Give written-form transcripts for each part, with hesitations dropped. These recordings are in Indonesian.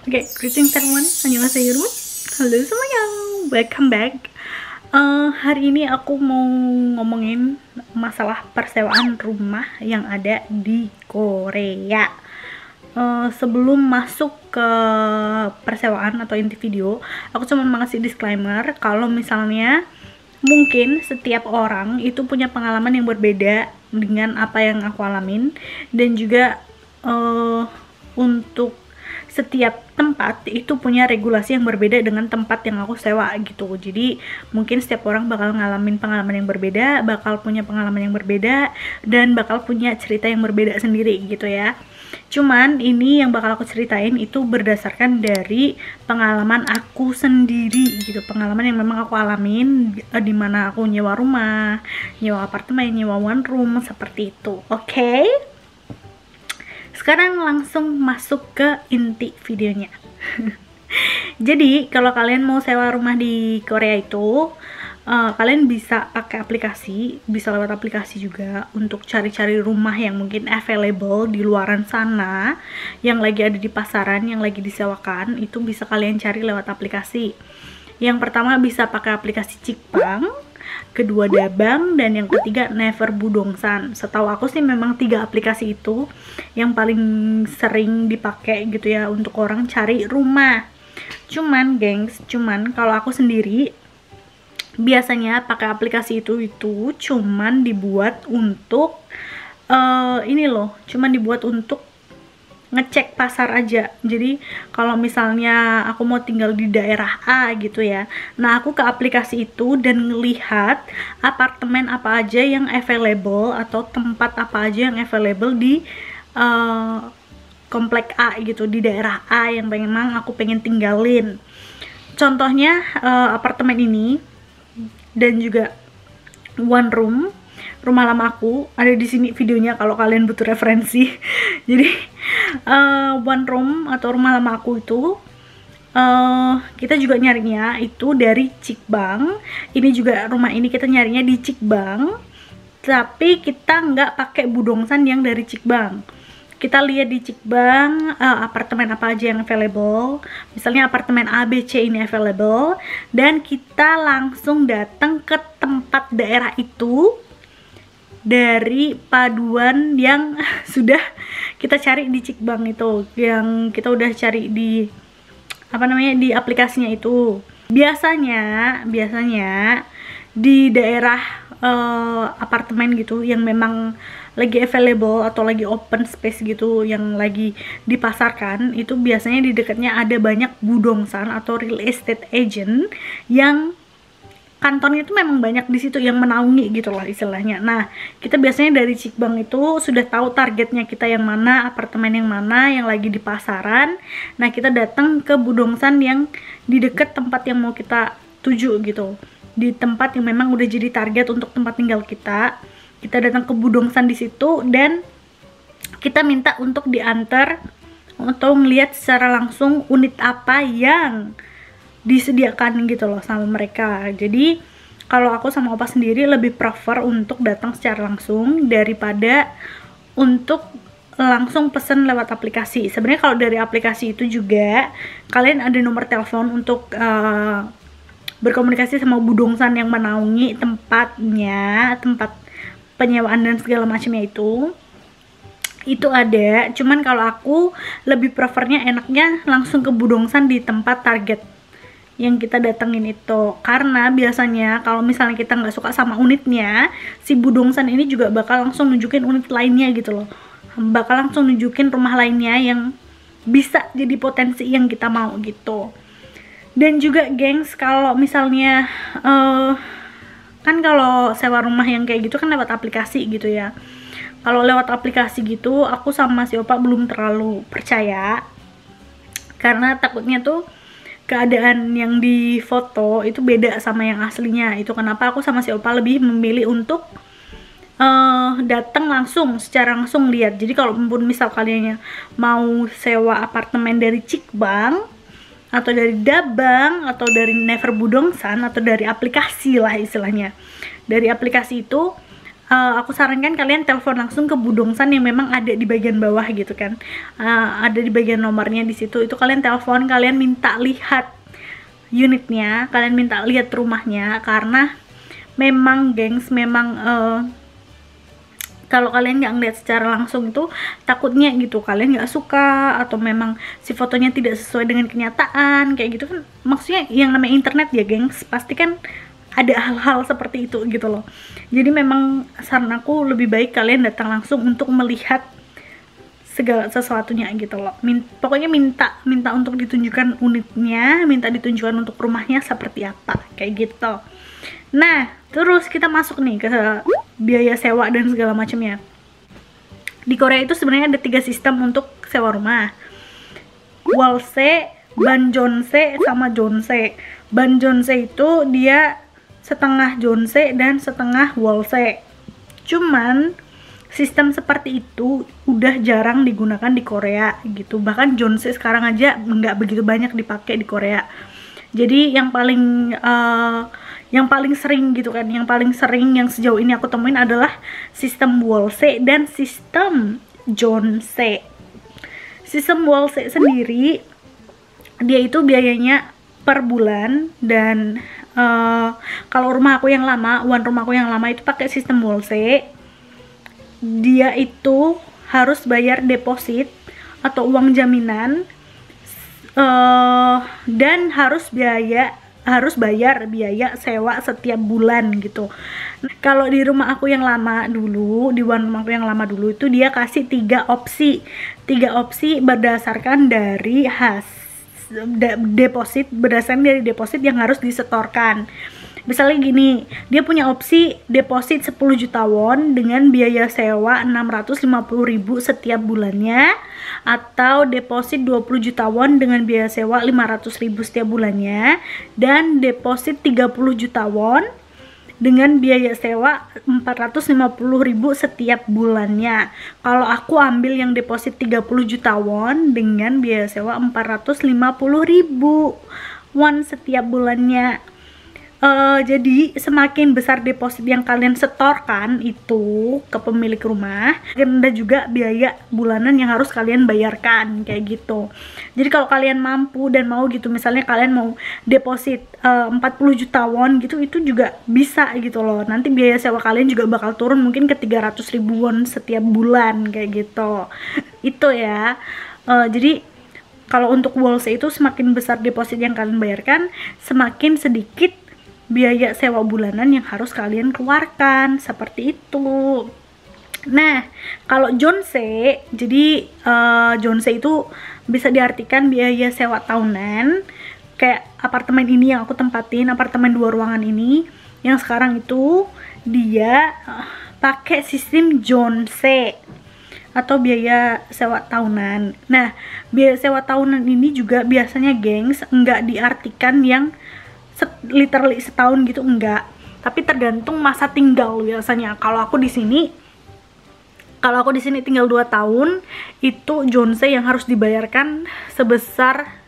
Oke, greetings everyone. Annyeonghaseyo. Halo semuanya, welcome back. Hari ini aku mau ngomongin masalah persewaan rumah yang ada di Korea. Sebelum masuk ke persewaan atau inti video, aku cuma mau ngasih disclaimer kalau misalnya mungkin setiap orang itu punya pengalaman yang berbeda dengan apa yang aku alamin, dan juga untuk setiap tempat itu punya regulasi yang berbeda dengan tempat yang aku sewa gitu. Jadi mungkin setiap orang bakal ngalamin pengalaman yang berbeda, bakal punya pengalaman yang berbeda, dan bakal punya cerita yang berbeda sendiri gitu ya. Cuman ini yang bakal aku ceritain itu berdasarkan dari pengalaman aku sendiri gitu, pengalaman yang memang aku alamin dimana aku nyewa rumah, nyewa apartemen, nyewa one room seperti itu. Oke? Sekarang langsung masuk ke inti videonya. Jadi kalau kalian mau sewa rumah di Korea itu, kalian bisa pakai aplikasi, bisa lewat aplikasi juga untuk cari-cari rumah yang mungkin available di luaran sana, yang lagi ada di pasaran, yang lagi disewakan, itu bisa kalian cari lewat aplikasi. Yang pertama bisa pakai aplikasi Cikbang, kedua Dabang, dan yang ketiga Never Budongsan. Setahu aku sih memang 3 aplikasi itu yang paling sering dipakai gitu ya untuk orang cari rumah. Cuman gengs, kalau aku sendiri biasanya pakai aplikasi itu cuman dibuat untuk cuman dibuat untuk ngecek pasar aja. Jadi kalau misalnya aku mau tinggal di daerah A gitu ya, nah aku ke aplikasi itu dan ngelihat apartemen apa aja yang available atau tempat apa aja yang available di komplek A gitu, di daerah A yang memang aku pengen tinggalin. Contohnya apartemen ini dan juga one room, rumah lama aku ada di sini videonya kalau kalian butuh referensi. Jadi one room atau rumah lama aku itu kita juga nyarinya itu dari Cikbang. Ini juga rumah ini kita nyarinya di Cikbang, tapi kita nggak pakai Budongsan yang dari Cikbang. Kita lihat di Cikbang apartemen apa aja yang available. Misalnya apartemen A, B, C ini available, dan kita langsung datang ke tempat daerah itu dari paduan yang sudah kita cari di Cikbang itu, yang kita udah cari di di aplikasinya itu. Biasanya di daerah apartemen gitu yang memang lagi available atau lagi open space gitu, yang lagi dipasarkan, itu biasanya di dekatnya ada banyak budongsan atau real estate agent yang kantornya itu memang banyak di situ, yang menaungi gitu lah istilahnya. Nah, kita biasanya dari Cikbang itu sudah tahu targetnya kita yang mana, apartemen yang mana yang lagi di pasaran. Nah, kita datang ke budongsan yang di dekat tempat yang mau kita tuju gitu, di tempat yang memang udah jadi target untuk tempat tinggal kita. Kita datang ke budongsan di situ dan kita minta untuk diantar atau ngelihat secara langsung unit apa yang disediakan gitu loh sama mereka. Jadi kalau aku sama opa sendiri lebih prefer untuk datang secara langsung daripada untuk langsung pesen lewat aplikasi. Sebenarnya kalau dari aplikasi itu juga kalian ada nomor telepon untuk berkomunikasi sama budongsan yang menaungi tempatnya, tempat penyewaan dan segala macamnya itu ada. Cuman kalau aku lebih prefernya enaknya langsung ke budongsan di tempat target yang kita datengin itu, karena biasanya kalau misalnya kita nggak suka sama unitnya, si budongsan ini juga bakal langsung nunjukin unit lainnya gitu loh, bakal langsung nunjukin rumah lainnya yang bisa jadi potensi yang kita mau gitu. Dan juga gengs, kalau misalnya kan kalau sewa rumah yang kayak gitu kan lewat aplikasi gitu ya. Kalau lewat aplikasi gitu aku sama si opa belum terlalu percaya, karena takutnya tuh keadaan yang di foto itu beda sama yang aslinya. Itu kenapa aku sama si opa lebih memilih untuk datang langsung, secara langsung lihat. Jadi kalau misal kalian mau sewa apartemen dari Cikbang atau dari Dabang atau dari Never Budongsan atau dari aplikasi lah istilahnya, dari aplikasi itu aku sarankan kalian telepon langsung ke Budongsan yang memang ada di bagian bawah gitu kan, ada di bagian nomornya di situ. Itu kalian telepon, kalian minta lihat unitnya, kalian minta lihat rumahnya, karena memang gengs, memang kalau kalian nggak ngeliat secara langsung itu takutnya gitu kalian nggak suka, atau memang si fotonya tidak sesuai dengan kenyataan kayak gitu kan. Maksudnya yang namanya internet ya gengs, pasti kan ada hal-hal seperti itu gitu loh. Jadi memang saran aku lebih baik kalian datang langsung untuk melihat segala sesuatunya gitu loh. Pokoknya minta untuk ditunjukkan unitnya, minta ditunjukkan untuk rumahnya seperti apa kayak gitu. Nah, terus kita masuk nih ke biaya sewa dan segala macamnya. Di Korea itu sebenarnya ada 3 sistem untuk sewa rumah. Walse, Banjonse, sama Jonse. Banjonse itu dia setengah Jonse dan setengah Walse. Cuman sistem seperti itu udah jarang digunakan di Korea gitu. Bahkan Jonse sekarang aja nggak begitu banyak dipakai di Korea. Jadi yang paling sering gitu kan, yang paling sering yang sejauh ini aku temuin adalah sistem Walse dan sistem Jonse. Sistem Walse sendiri dia itu biayanya per bulan, dan kalau rumah aku yang lama, rumah aku yang lama itu pakai sistem Walse. Dia itu harus bayar deposit atau uang jaminan, dan harus bayar biaya sewa setiap bulan gitu. Kalau di rumah aku yang lama dulu, di rumah aku yang lama dulu itu dia kasih 3 opsi berdasarkan dari berdasarkan dari deposit yang harus disetorkan. Misalnya gini, dia punya opsi deposit 10 juta won dengan biaya sewa 650.000 setiap bulannya, atau deposit 20 juta won dengan biaya sewa 500.000 setiap bulannya, dan deposit 30 juta won dengan biaya sewa 450.000 setiap bulannya. Kalau aku ambil yang deposit 30 juta won dengan biaya sewa 450.000 won setiap bulannya. Jadi semakin besar deposit yang kalian setorkan itu ke pemilik rumah, ada juga biaya bulanan yang harus kalian bayarkan kayak gitu. Jadi kalau kalian mampu dan mau gitu, misalnya kalian mau deposit 40 juta won gitu, itu juga bisa gitu loh. Nanti biaya sewa kalian juga bakal turun mungkin ke 300.000 won setiap bulan kayak gitu. Itu ya. Jadi kalau untuk Walse itu semakin besar deposit yang kalian bayarkan, semakin sedikit biaya sewa bulanan yang harus kalian keluarkan, seperti itu. Nah, kalau Jonse, jadi Jonse itu bisa diartikan biaya sewa tahunan. Kayak apartemen ini yang aku tempatin, apartemen 2 ruangan ini, yang sekarang itu dia pakai sistem Jonse atau biaya sewa tahunan. Nah, biaya sewa tahunan ini juga biasanya gengs nggak diartikan yang literally setahun gitu, enggak, tapi tergantung masa tinggal biasanya. Kalau aku di sini tinggal 2 tahun, itu Jonse yang harus dibayarkan sebesar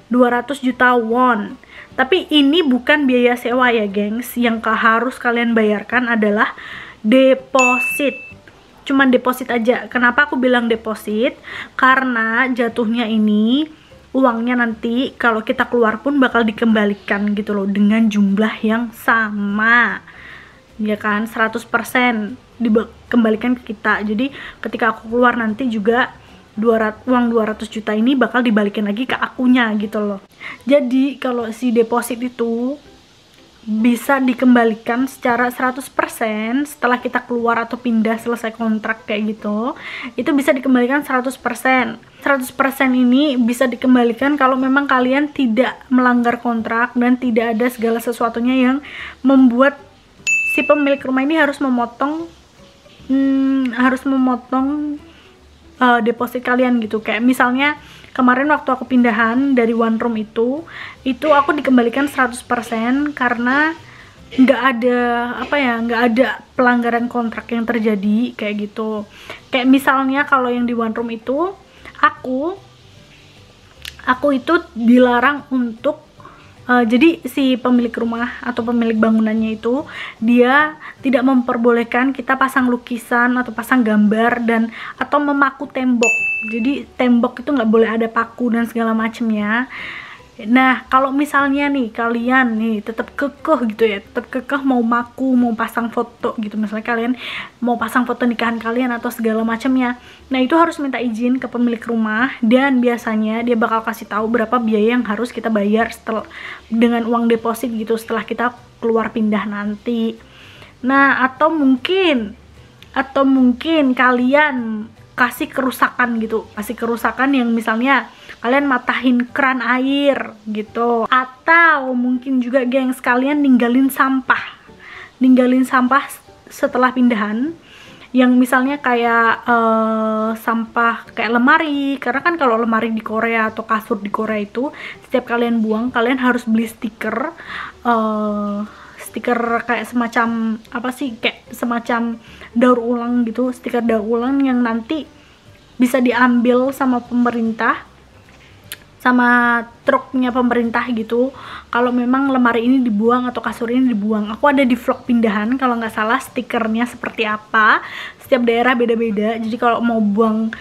200 juta won. Tapi ini bukan biaya sewa ya gengs, yang harus kalian bayarkan adalah deposit. Cuman deposit aja. Kenapa aku bilang deposit? Karena jatuhnya ini uangnya nanti kalau kita keluar pun bakal dikembalikan gitu loh, dengan jumlah yang sama ya kan, 100% dikembalikan ke kita. Jadi ketika aku keluar nanti juga uang 200 juta ini bakal dibalikin lagi ke akunya gitu loh. Jadi kalau si deposit itu bisa dikembalikan secara 100% setelah kita keluar atau pindah selesai kontrak kayak gitu, itu bisa dikembalikan 100%. 100% ini bisa dikembalikan kalau memang kalian tidak melanggar kontrak dan tidak ada segala sesuatunya yang membuat si pemilik rumah ini harus memotong deposit kalian gitu. Kayak misalnya kemarin waktu aku pindahan dari one room itu aku dikembalikan 100% karena nggak ada pelanggaran kontrak yang terjadi kayak gitu. Kayak misalnya kalau yang di one room itu aku itu dilarang untuk Jadi si pemilik rumah atau pemilik bangunannya itu dia tidak memperbolehkan kita pasang lukisan atau pasang gambar dan atau memaku tembok. Jadi tembok itu nggak boleh ada paku dan segala macamnya. Nah, kalau misalnya nih kalian nih tetap kekeh gitu ya, tetap kekeh mau maku, mau pasang foto gitu, misalnya kalian mau pasang foto nikahan kalian atau segala macamnya. Nah, itu harus minta izin ke pemilik rumah dan biasanya dia bakal kasih tahu berapa biaya yang harus kita bayar setelah dengan uang deposit gitu setelah kita keluar pindah nanti. Nah, atau mungkin kalian kasih kerusakan gitu, kasih kerusakan yang misalnya kalian matahin keran air gitu, atau mungkin juga gengs kalian ninggalin sampah setelah pindahan, yang misalnya kayak sampah kayak lemari, karena kan kalau lemari di Korea atau kasur di Korea itu setiap kalian buang kalian harus beli stiker kayak semacam apa sih, kayak semacam daur ulang gitu, stiker daur ulang yang nanti bisa diambil sama pemerintah, sama truknya pemerintah gitu, kalau memang lemari ini dibuang atau kasur ini dibuang. Aku ada di vlog pindahan kalau nggak salah stikernya seperti apa, setiap daerah beda-beda. Jadi kalau mau buang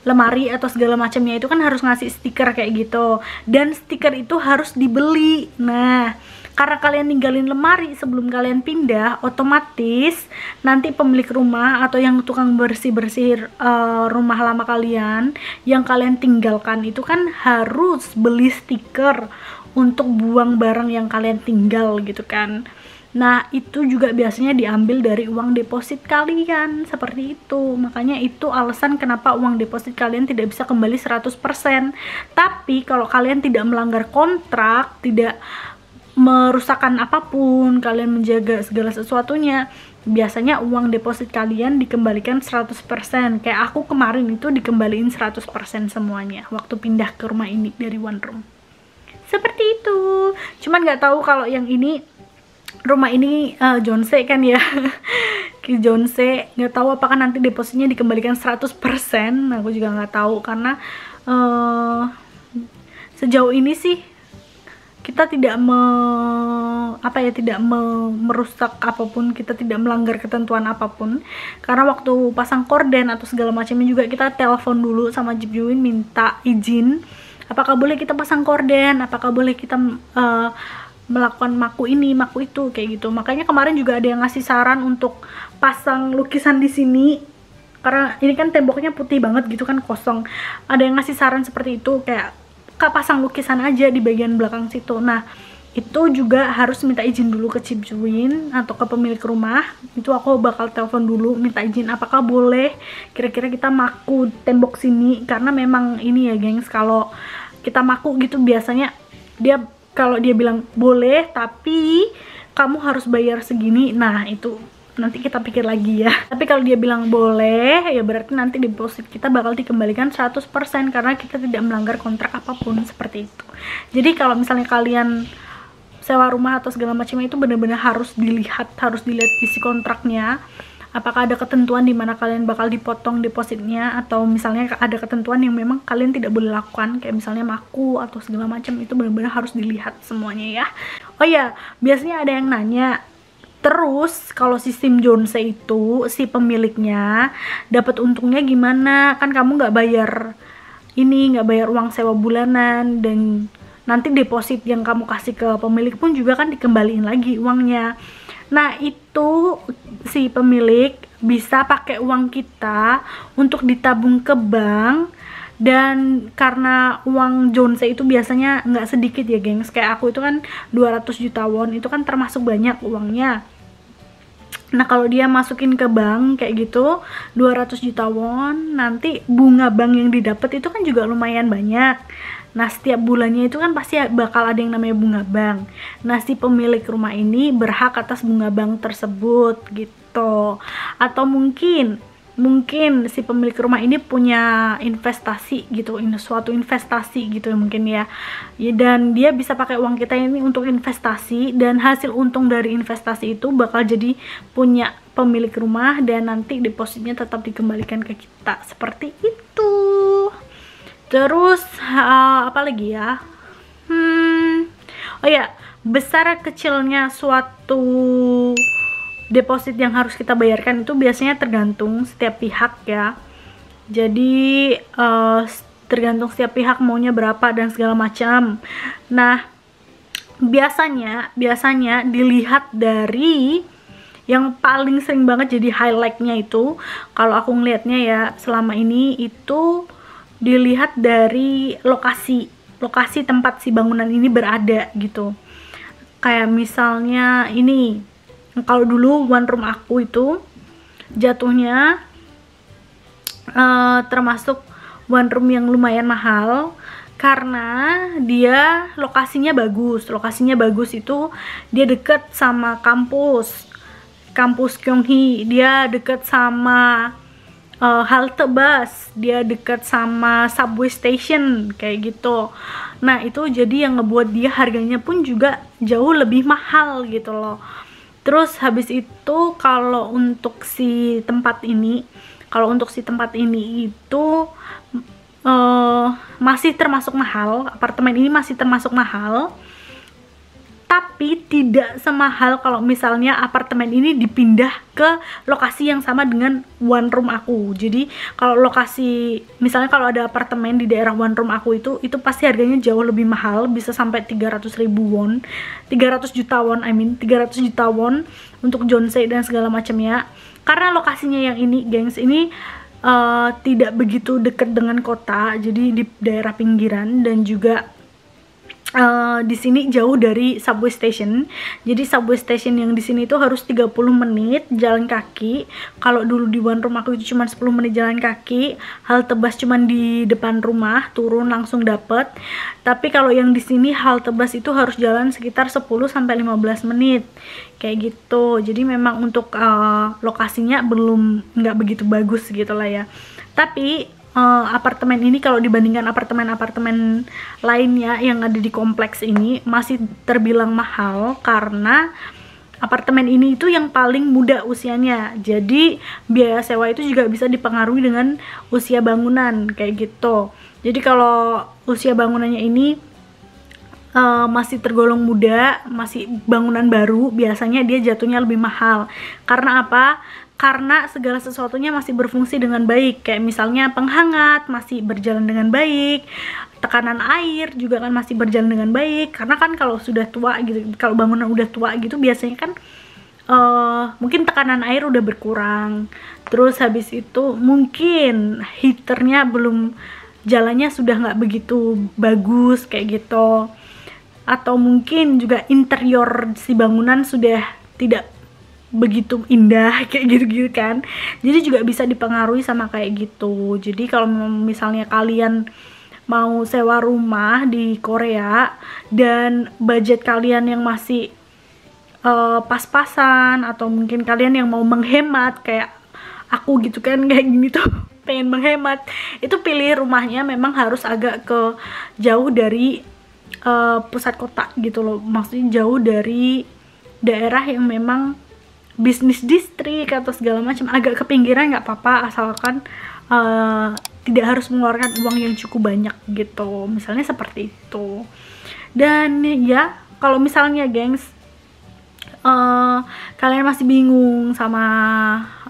lemari atau segala macamnya itu kan harus ngasih stiker kayak gitu, dan stiker itu harus dibeli. Nah, karena kalian ninggalin lemari sebelum kalian pindah, otomatis nanti pemilik rumah atau yang tukang bersih-bersih rumah lama kalian yang kalian tinggalkan itu kan harus beli stiker untuk buang barang yang kalian tinggal gitu kan. Nah, itu juga biasanya diambil dari uang deposit kalian, seperti itu. Makanya itu alasan kenapa uang deposit kalian tidak bisa kembali 100%. Tapi kalau kalian tidak melanggar kontrak, tidak merusakkan apapun, kalian menjaga segala sesuatunya, biasanya uang deposit kalian dikembalikan 100%. Kayak aku kemarin itu dikembaliin 100% semuanya waktu pindah ke rumah ini dari one room. Seperti itu. Cuman nggak tahu kalau yang ini, rumah ini Jonse kan ya. Jonse, nggak tahu apakah nanti depositnya dikembalikan 100%. Aku juga nggak tahu karena sejauh ini sih kita tidak merusak apapun, kita tidak melanggar ketentuan apapun. Karena waktu pasang korden atau segala macamnya juga kita telepon dulu sama Jeep Juwin minta izin, apakah boleh kita pasang korden, apakah boleh kita melakukan maku ini, maku itu, kayak gitu. Makanya kemarin juga ada yang ngasih saran untuk pasang lukisan di sini, karena ini kan temboknya putih banget gitu kan, kosong. Ada yang ngasih saran seperti itu, kayak pasang lukisan aja di bagian belakang situ. Nah, itu juga harus minta izin dulu ke Jeep Juwin atau ke pemilik rumah. Itu aku bakal telepon dulu minta izin apakah boleh kira-kira kita maku tembok sini, karena memang ini ya gengs, kalau kita maku gitu biasanya kalau dia bilang boleh tapi kamu harus bayar segini, nah itu nanti kita pikir lagi ya. Tapi kalau dia bilang boleh, ya berarti nanti deposit kita bakal dikembalikan 100% karena kita tidak melanggar kontrak apapun, seperti itu. Jadi kalau misalnya kalian sewa rumah atau segala macamnya itu benar-benar harus dilihat isi kontraknya. Apakah ada ketentuan di mana kalian bakal dipotong depositnya, atau misalnya ada ketentuan yang memang kalian tidak boleh lakukan, kayak misalnya maku atau segala macam, itu benar-benar harus dilihat semuanya ya. Oh ya, biasanya ada yang nanya, terus kalau sistem Jonse itu si pemiliknya dapat untungnya gimana? Kan kamu nggak bayar uang sewa bulanan, dan nanti deposit yang kamu kasih ke pemilik pun juga kan dikembaliin lagi uangnya. Nah, itu si pemilik bisa pakai uang kita untuk ditabung ke bank. Dan karena uang Jonse itu biasanya nggak sedikit ya gengs, kayak aku itu kan 200 juta won, itu kan termasuk banyak uangnya. Nah, kalau dia masukin ke bank kayak gitu 200 juta won, nanti bunga bank yang didapat itu kan juga lumayan banyak. Nah, setiap bulannya itu kan pasti bakal ada yang namanya bunga bank. Nah, si pemilik rumah ini berhak atas bunga bank tersebut gitu. Atau mungkin si pemilik rumah ini punya investasi gitu, suatu investasi gitu mungkin ya, dan dia bisa pakai uang kita ini untuk investasi, dan hasil untung dari investasi itu bakal jadi punya pemilik rumah, dan nanti depositnya tetap dikembalikan ke kita, seperti itu. Terus apa lagi ya, Oh ya, besar kecilnya suatu deposit yang harus kita bayarkan itu biasanya tergantung setiap pihak ya. Jadi tergantung setiap pihak maunya berapa dan segala macam. Nah, biasanya dilihat dari yang paling sering banget jadi highlightnya itu, kalau aku ngelihatnya ya selama ini itu dilihat dari lokasi tempat si bangunan ini berada gitu. Kayak misalnya ini, kalau dulu one room aku itu jatuhnya termasuk one room yang lumayan mahal karena dia lokasinya bagus itu dia deket sama kampus Kyunghee, dia deket sama halte bus, dia deket sama subway station kayak gitu. Nah itu jadi yang ngebuat dia harganya pun juga jauh lebih mahal gitu loh. Terus habis itu kalau untuk si tempat ini itu masih termasuk mahal, apartemen ini masih termasuk mahal, tapi tidak semahal kalau misalnya apartemen ini dipindah ke lokasi yang sama dengan one room aku. Jadi kalau lokasi, misalnya kalau ada apartemen di daerah one room aku itu pasti harganya jauh lebih mahal, bisa sampai 300 juta won untuk Jeonse dan segala macamnya. Karena lokasinya yang ini, gengs, ini tidak begitu dekat dengan kota, jadi di daerah pinggiran, dan juga di sini jauh dari subway station. Jadi subway station yang di sini itu harus 30 menit jalan kaki. Kalau dulu di one room aku itu cuma 10 menit jalan kaki. Halte bus cuma di depan rumah, turun langsung dapet. Tapi kalau yang di sini halte bus itu harus jalan sekitar 10 sampai 15 menit. Kayak gitu. Jadi memang untuk lokasinya nggak begitu bagus gitu lah ya. Tapi apartemen ini kalau dibandingkan apartemen-apartemen lainnya yang ada di kompleks ini masih terbilang mahal karena apartemen ini itu yang paling muda usianya. Jadi biaya sewa itu juga bisa dipengaruhi dengan usia bangunan kayak gitu. Jadi kalau usia bangunannya ini masih tergolong muda, masih bangunan baru, biasanya dia jatuhnya lebih mahal. Karena apa? Karena segala sesuatunya masih berfungsi dengan baik, kayak misalnya penghangat masih berjalan dengan baik, tekanan air juga kan masih berjalan dengan baik. Karena kan kalau sudah tua gitu, kalau bangunan udah tua gitu biasanya kan mungkin tekanan air udah berkurang, terus habis itu mungkin heaternya belum, jalannya sudah nggak begitu bagus kayak gitu, atau mungkin juga interior si bangunan sudah tidak begitu indah kayak gitu kan. Jadi juga bisa dipengaruhi sama kayak gitu. Jadi kalau misalnya kalian mau sewa rumah di Korea dan budget kalian yang masih pas-pasan, atau mungkin kalian yang mau menghemat kayak aku gitu kan, kayak gini tuh pengen menghemat, itu pilih rumahnya memang harus agak ke jauh dari pusat kota gitu loh. Maksudnya jauh dari daerah yang memang bisnis distrik atau segala macam, agak ke pinggiran nggak apa-apa, asalkan tidak harus mengeluarkan uang yang cukup banyak gitu, misalnya seperti itu. Dan ya kalau misalnya gengs kalian masih bingung sama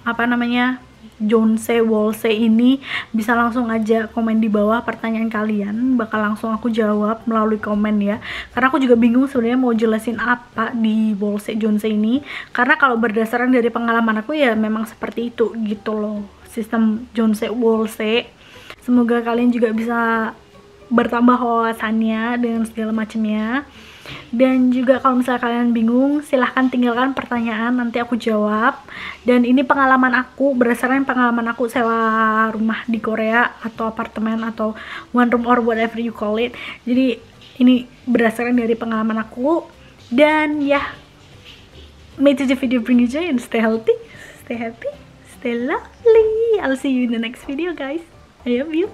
apa namanya Jeonse Wallse ini, bisa langsung aja komen di bawah pertanyaan kalian, bakal langsung aku jawab melalui komen ya. Karena aku juga bingung sebenarnya mau jelasin apa di Wallse Jeonse ini, karena kalau berdasarkan dari pengalaman aku ya memang seperti itu gitu loh sistem Jeonse Wallse. Semoga kalian juga bisa bertambah wawasannya dengan segala macamnya. Dan juga kalau misalnya kalian bingung, silahkan tinggalkan pertanyaan, nanti aku jawab. Dan ini pengalaman aku, berdasarkan pengalaman aku sewa rumah di Korea atau apartemen atau one room or whatever you call it. Jadi ini berdasarkan dari pengalaman aku. Dan ya, may the video bring you joy and stay healthy, stay happy, stay lovely. I'll see you in the next video guys. I love you.